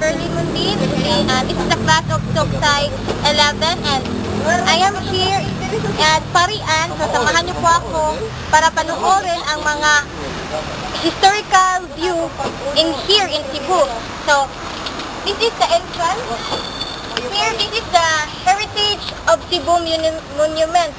Berlin Mundin. This is the class of Soksai 11 and I am here at Parian. So samahan niyo po ako para panoorin ang mga historical view here in Cebu. So this is the entrance. Here, this is the heritage of Cebu monument.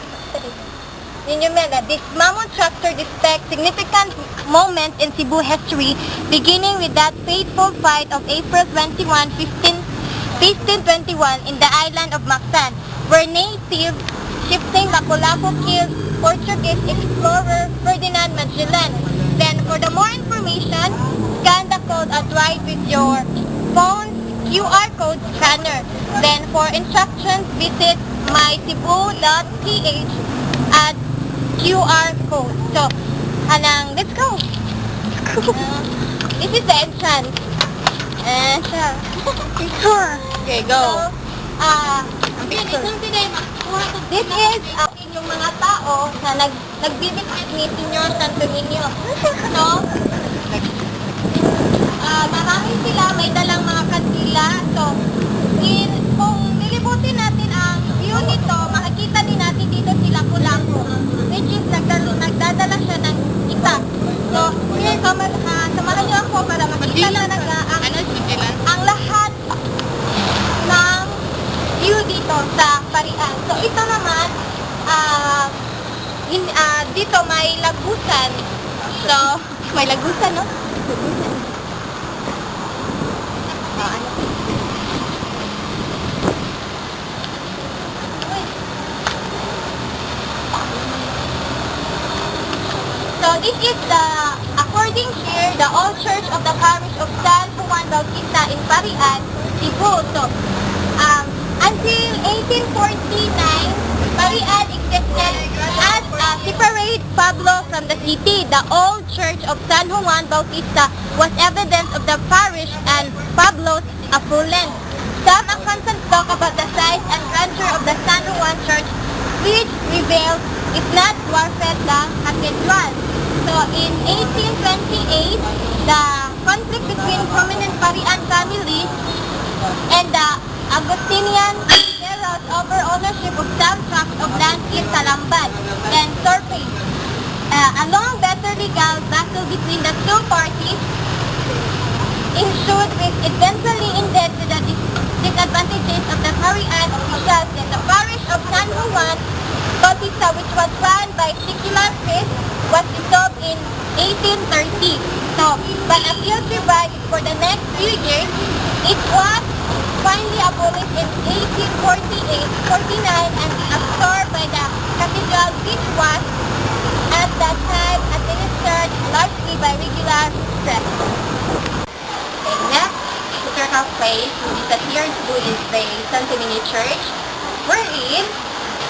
This mammoth structure depicts significant moment in Cebu history, beginning with that fateful fight of April 21, 1521 in the island of Mactan, where native chieftain Lapu-Lapu killed Portuguese explorer Ferdinand Magellan. Then, for the more information, scan the code at right with your phone's QR code scanner. Then, for instructions, visit mycebu.ph at QR code. So, let's go. This is the entrance. Okay, go. This is yung mga tao na nagbibigay ni Senyor Santo Niño. So, marami sila, may dalang mga kandila. So, kung nilibutin natin ang view nito, makikita din natin dito si Lapu-Lapu, which is nagdadala siya ng isa. So, here, samahan niyo ako para makita na ang lahat ng view dito sa Parian. So, ito naman, dito may lagusan. So, may lagusan, no? Lagusan. So this is according here, the old church of the parish of San Juan Bautista in Parian, Cebu. So, until 1849, Parian existed as a separate pueblo from the city. The old church of San Juan Bautista was evidence of the parish and pueblo's affluence. Some accounts talk about the size and grandeur of the San Juan church, which reveals, if not dwarfed, the cathedral. So, in 1828, the conflict between prominent Parian families and the Agustinian Guerreros over ownership of some tracts of land in Talamban and surfaced. A long better legal battle between the two parties ensued, which eventually ended to the disadvantages of the Parian officials. And the parish of San Juan Bautista, which was run by secular priests, was dissolved in 1830. So, but appeal survived for the next few years. It was finally abolished in 1849 and absorbed by the cathedral, which was at that time administered largely by regular priests. The next historical place that here in Cebu is the Santo Niño Church, wherein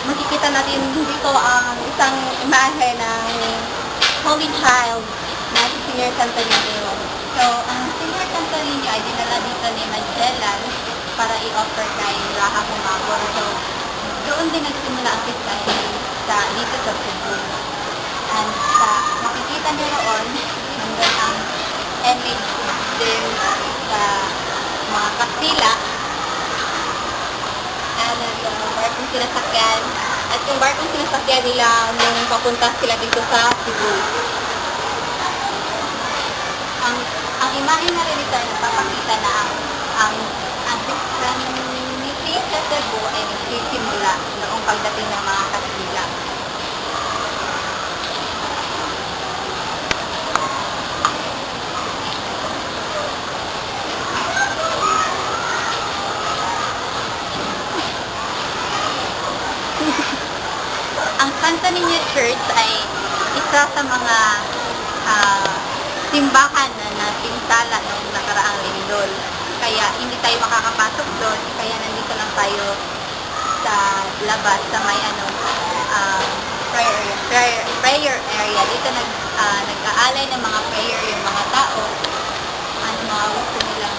makikita natin dito ang isang imahe ng Holy Child na si Senyor Santo Niño. So, ang Senyor Santo Niño ay dinala dito ni Magellan para i-offer kay Raha Humabor. So, doon din nagsimula ang Kristiyanity dito sa Cebu. And makikita niyo roon, hanggang ang image din sa mga Kastila. Yung barkong sinasakyan at yung barkong sinasakyan nila nung papunta sila dito sa Cebu. Ang imahe na rin ito ay nagpapakita na ang Christianity sa Cebu ay nagsisimula noong pagdating ng mga Kastila. Ang Santo Niño Church ay isa sa mga simbahan na napinsala noong nakaraang lindol. Kaya hindi tayo makakapasok doon. Kaya nandito lang tayo sa labas, sa may prayer area. Dito nag-aalay ng mga prayer yung mga tao. Mga gusto nilang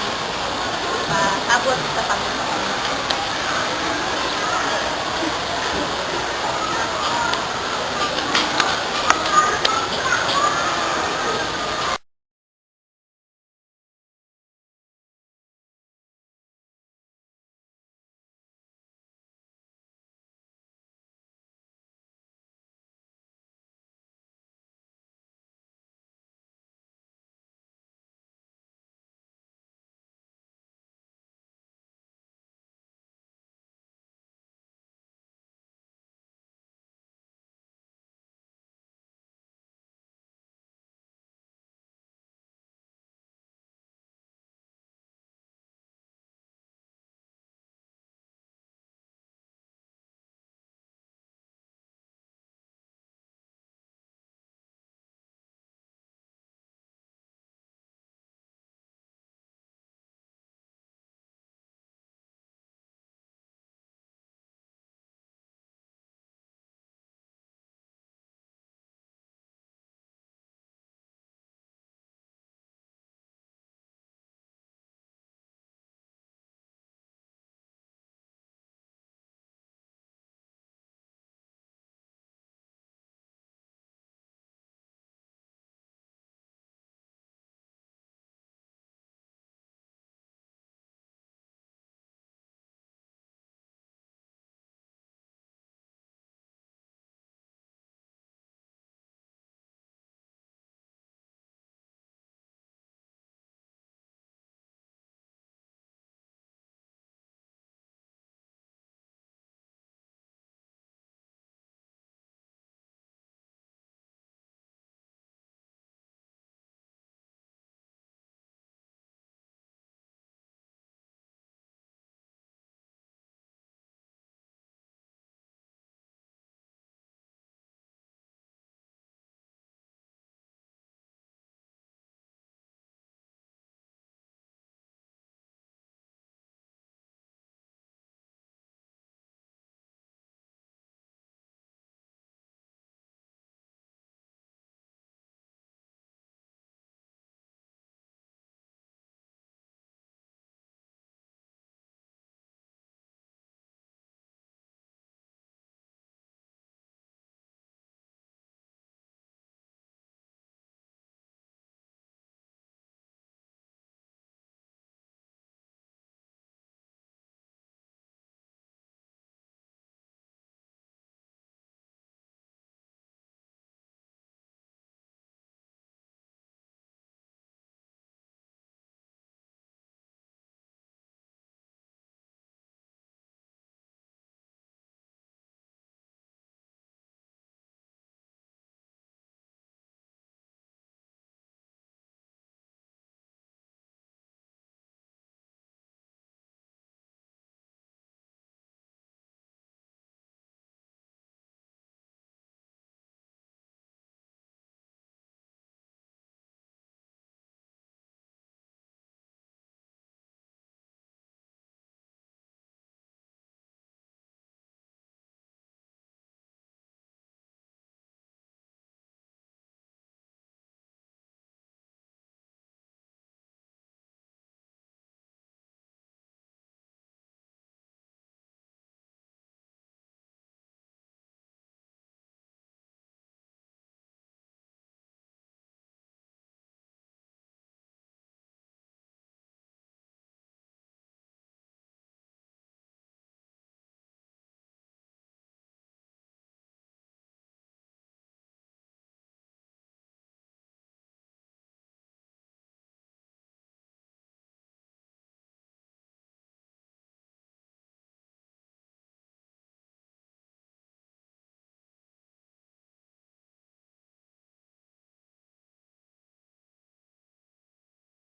abot sa Panginoon.